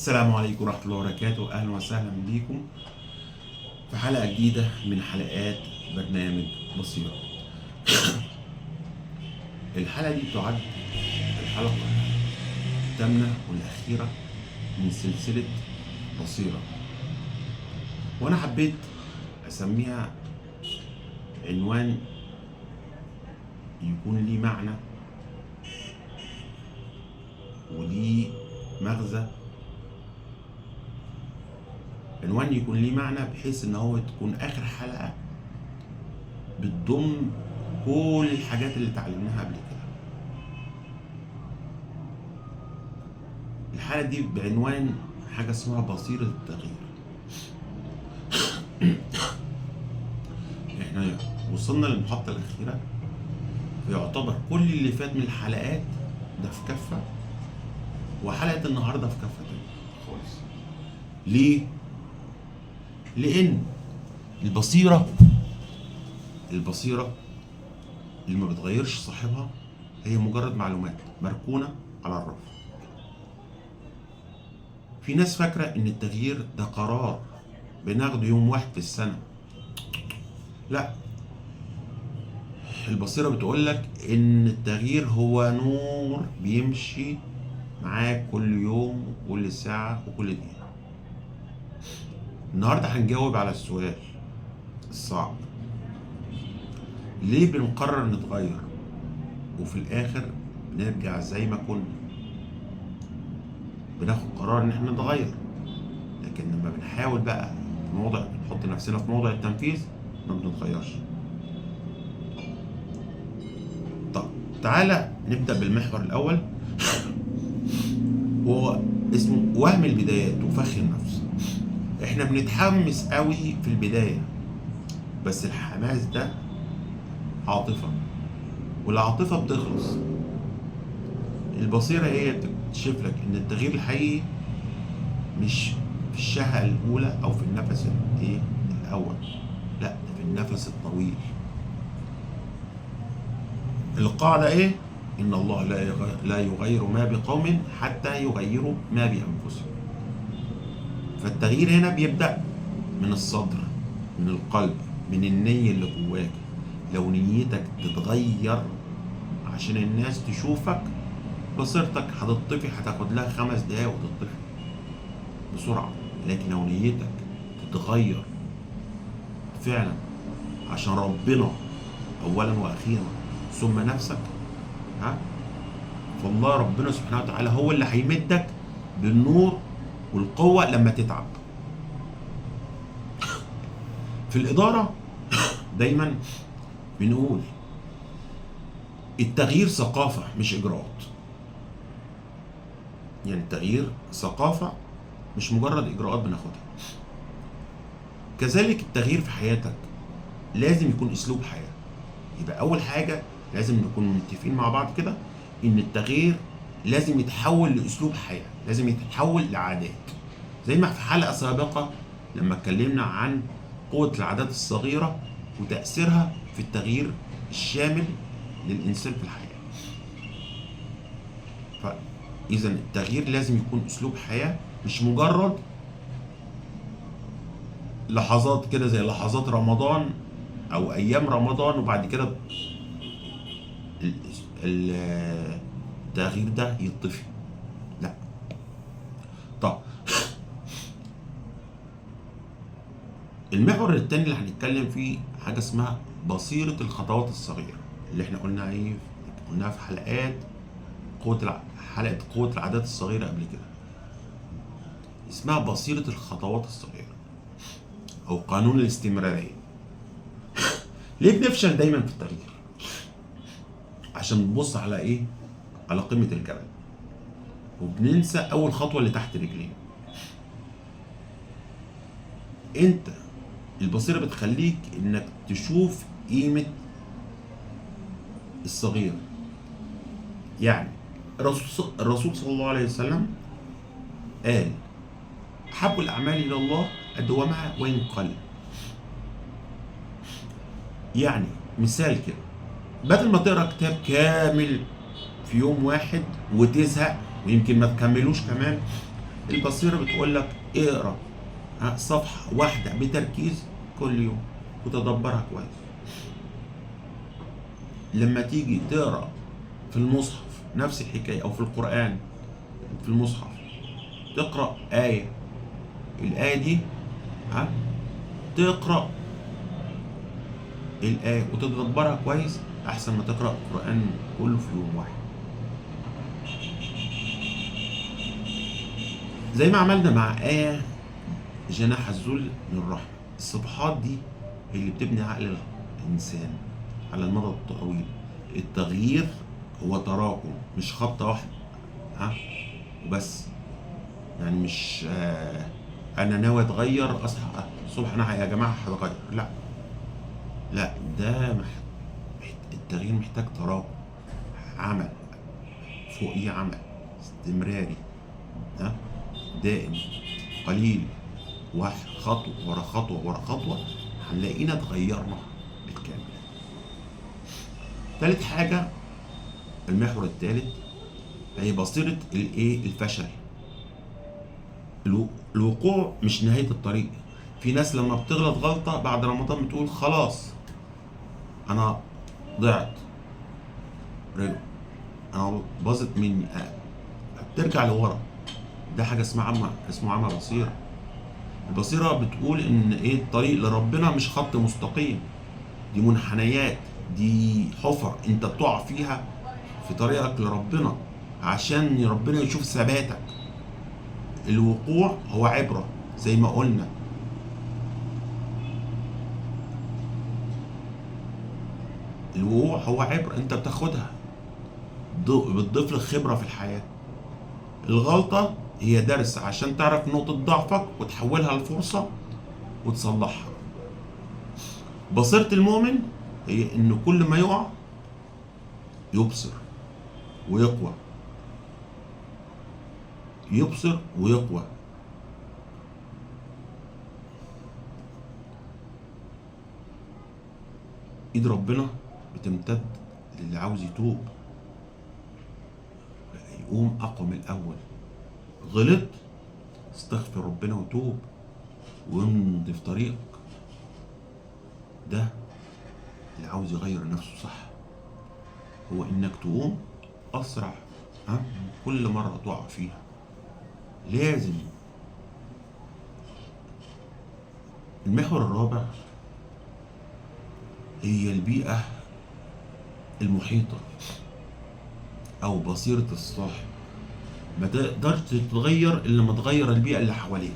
السلام عليكم ورحمة الله وبركاته. أهلا وسهلا بيكم في حلقة جديدة من حلقات برنامج بصيرة. الحلقة دي تعد الحلقة الثامنة والأخيرة من سلسلة بصيرة، وأنا حبيت أسميها عنوان يكون ليه معنى وليه مغزى، عنوان يكون ليه معنى بحيث ان هو تكون اخر حلقة بتضم كل الحاجات اللي اتعلمناها قبل كده. الحلقة دي بعنوان حاجة اسمها بصيرة التغيير. احنا وصلنا للمحطة الأخيرة، يعتبر كل اللي فات من الحلقات ده في كفة، وحلقة النهاردة في كفة تانية خالص. ليه؟ لأن البصيرة اللي ما بتغيرش صاحبها هي مجرد معلومات مركونة على الرف. في ناس فاكرة إن التغيير ده قرار بناخده يوم واحد في السنة. لا، البصيرة بتقولك إن التغيير هو نور بيمشي معاك كل يوم وكل ساعة وكل دقيقة. النهاردة هنجاوب على السؤال الصعب: ليه بنقرر نتغير وفي الآخر بنرجع زي ما كنا؟ بناخد قرار إن احنا نتغير، لكن لما بنحاول بقى نحط نفسنا في موضع التنفيذ ما بنتغيرش. طب تعالى نبدأ بالمحور الأول، وهو اسمه وهم البدايات وفخ النفس. احنا بنتحمس قوي في البداية، بس الحماس ده عاطفة، والعاطفة بتخلص. البصيرة هي بتكشف لك ان التغيير الحقيقي مش في الشهقة الأولى أو في النفس الأول، لا، ده في النفس الطويل. القاعدة إيه؟ إن الله لا يغير ما بقوم حتى يغيروا ما بأنفسهم. فالتغيير هنا بيبدأ من الصدر، من القلب، من النية اللي جواك. لو نيتك تتغير عشان الناس تشوفك، بصيرتك هتطفي، هتاخد لها 5 دقايق وتطفي بسرعة. لكن لو نيتك تتغير فعلا عشان ربنا أولا وأخيرا ثم نفسك، فالله ربنا سبحانه وتعالى هو اللي هيمدك بالنور والقوة لما تتعب. في الإدارة دايما بنقول التغيير ثقافة مش إجراءات. يعني التغيير ثقافة مش مجرد إجراءات بناخدها. كذلك التغيير في حياتك لازم يكون أسلوب حياة. يبقى أول حاجة لازم نكون متفقين مع بعض كده إن التغيير لازم يتحول لأسلوب حياة، لازم يتحول لعادات. زي ما في حلقة سابقة لما اتكلمنا عن قوة العادات الصغيرة وتأثيرها في التغيير الشامل للإنسان في الحياة. فإذا التغيير لازم يكون أسلوب حياة، مش مجرد لحظات كده زي لحظات رمضان أو أيام رمضان وبعد كده التغيير ده يطفي. لا. طب المحور التاني اللي هنتكلم فيه حاجة اسمها بصيرة الخطوات الصغيرة، اللي احنا قلناها في حلقة قوة العادات الصغيرة قبل كده. اسمها بصيرة الخطوات الصغيرة أو قانون الاستمرارية. ليه بنفشل دايما في التغيير؟ عشان بنبص على على قمة الجبل وبننسى أول خطوة اللي تحت رجلين. أنت البصيرة بتخليك إنك تشوف قيمة الصغير. يعني الرسول صلى الله عليه وسلم قال: أحب الأعمال إلى الله أدومها وإن قل. يعني مثال كده، بدل ما تقرأ كتاب كامل في يوم واحد وتزهق ويمكن ما تكملوش كمان، البصيرة بتقول لك اقرا صفحة واحدة بتركيز كل يوم وتدبرها كويس. لما تيجي تقرا في المصحف نفس الحكاية، أو في القرآن في المصحف تقرأ آية، الآية دي تقرأ الآية وتتدبرها كويس أحسن ما تقرأ القرآن كله في يوم واحد. زي ما عملنا مع آية جناح الذل من الرحمة. الصفحات دي هي اللي بتبني عقل الإنسان على المدى الطويل. التغيير هو تراكم، مش خبطة واحدة وبس. يعني مش أنا ناوي أتغير أصحى الصبح أنا يا جماعة هتغير، لا ده التغيير محتاج تراكم، عمل فوقيه عمل استمراري دائم قليل، واحد خطوة ورا خطوة ورا خطوة هنلاقينا اتغيرنا بالكامل. تالت حاجة، المحور التالت هي بصيرة الفشل. الوقوع مش نهاية الطريق. في ناس لما بتغلط غلطة بعد رمضان بتقول خلاص أنا ضعت، أنا باظت مني، بترجع لورا. ده حاجة اسمها عمى بصيرة. البصيرة بتقول إن الطريق لربنا مش خط مستقيم، دي منحنيات، دي حفر أنت بتقع فيها في طريقك لربنا عشان ربنا يشوف ثباتك. الوقوع هو عبرة زي ما قلنا. الوقوع هو عبرة انت بتاخدها بتضيف لك خبرة في الحياة. الغلطة هي درس عشان تعرف نقطة ضعفك وتحولها لفرصة وتصلحها. بصيرة المؤمن هي ان كل ما يقع يبصر ويقوى، يبصر ويقوى. ايد ربنا بتمتد للي عاوز يتوب، يقوم اقوى من الاول. غلط استغفر ربنا وتوب وامضي في طريقك. ده اللي عاوز يغير نفسه صح، هو انك تقوم اسرع كل مرة تقع فيها. لازم. المحور الرابع هي البيئة المحيطة أو بصيرة الصاحب. ما تقدرش تتغير إلا لما تغير البيئة اللي حواليك.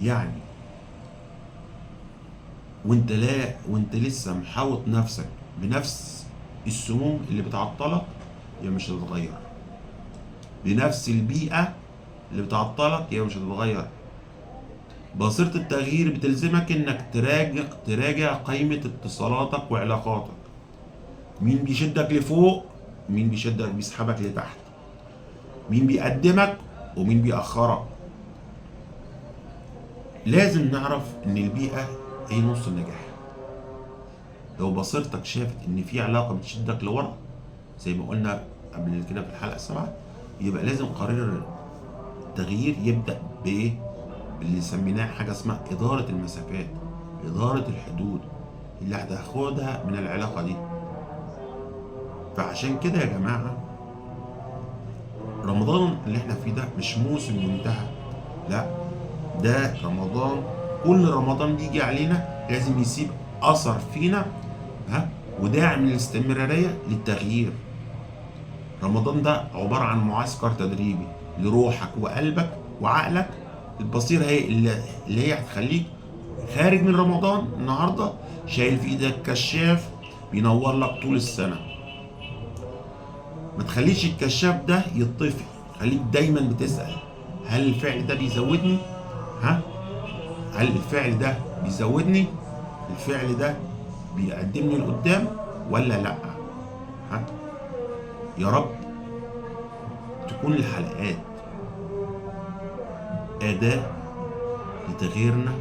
يعني وانت لسه محاوط نفسك بنفس السموم اللي بتعطلك، يا مش هتتغير. بنفس البيئة اللي بتعطلك يا مش هتتغير. بصيرة التغيير بتلزمك انك تراجع قائمة اتصالاتك وعلاقاتك. مين بيشدك لفوق، مين بيسحبك لتحت، مين بيقدمك ومين بيأخرك. لازم نعرف ان البيئة هي نص النجاح. لو بصيرتك شافت ان في علاقة بتشدك لورا زي ما قلنا قبل كده في الحلقة 7، يبقى لازم قرار التغيير يبدأ باللي سميناه حاجة اسمها إدارة المسافات، إدارة الحدود اللي هتاخدها من العلاقة دي. فعشان كده يا جماعة رمضان اللي احنا فيه ده مش موسم منتهى، لا ده رمضان. كل رمضان بيجي علينا لازم يسيب أثر فينا وداعم للاستمرارية للتغيير. رمضان ده عبارة عن معسكر تدريبي لروحك وقلبك وعقلك. البصيرة هي اللي هي هتخليك خارج من رمضان النهارده شايل في ايدك كشاف بينور لك طول السنة. ما تخليش الكشاف ده يطفي، خليك دايما بتسأل هل الفعل ده بيزودني؟ هل الفعل ده بيزودني؟ الفعل ده بيقدمني لقدام ولا لا؟ يا رب تكون الحلقات أداة لتغييرنا،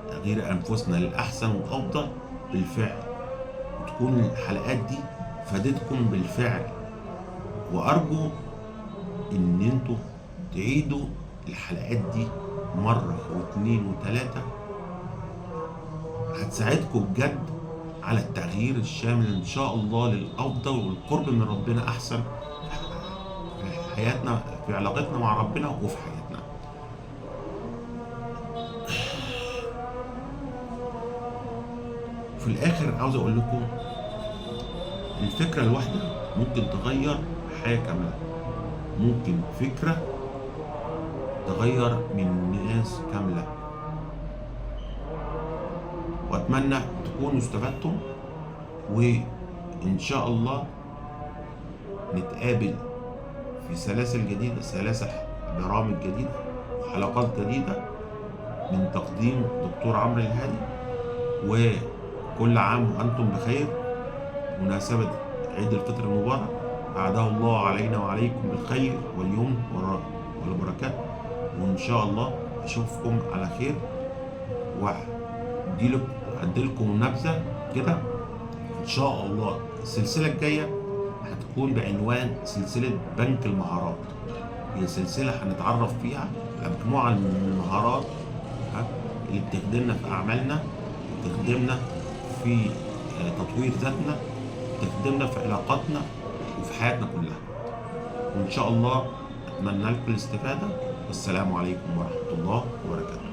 تغيير أنفسنا للأحسن والأفضل بالفعل، وتكون الحلقات دي فادتكم بالفعل. وأرجو إن انتوا تعيدوا الحلقات دي مرة واثنين وثلاثة، هتساعدكم بجد على التغيير الشامل إن شاء الله للأفضل والقرب من ربنا أحسن في حياتنا، في علاقتنا مع ربنا وفي حياتنا. في الآخر عاوز أقول لكم الفكرة الواحدة ممكن تغير حياة كاملة، ممكن فكرة تغير من ناس كاملة. وأتمنى تكونوا استفدتم، وإن شاء الله نتقابل في سلاسل جديدة، سلاسل برامج جديدة وحلقات جديدة من تقديم دكتور عمرو الهادي. وكل عام وأنتم بخير، مناسبة عيد الفطر المبارك، أعاده الله علينا وعليكم بالخير واليمن والبركات. وإن شاء الله أشوفكم على خير، وأديلكم نبذة كده. إن شاء الله السلسلة الجاية هتكون بعنوان سلسلة بنك المهارات. هي سلسلة هنتعرف فيها على مجموعة من المهارات اللي بتخدمنا في أعمالنا، بتخدمنا في تطوير ذاتنا، بتخدمنا في علاقاتنا وفي حياتنا كلها. وإن شاء الله أتمنى لكم الاستفادة، والسلام عليكم ورحمة الله وبركاته.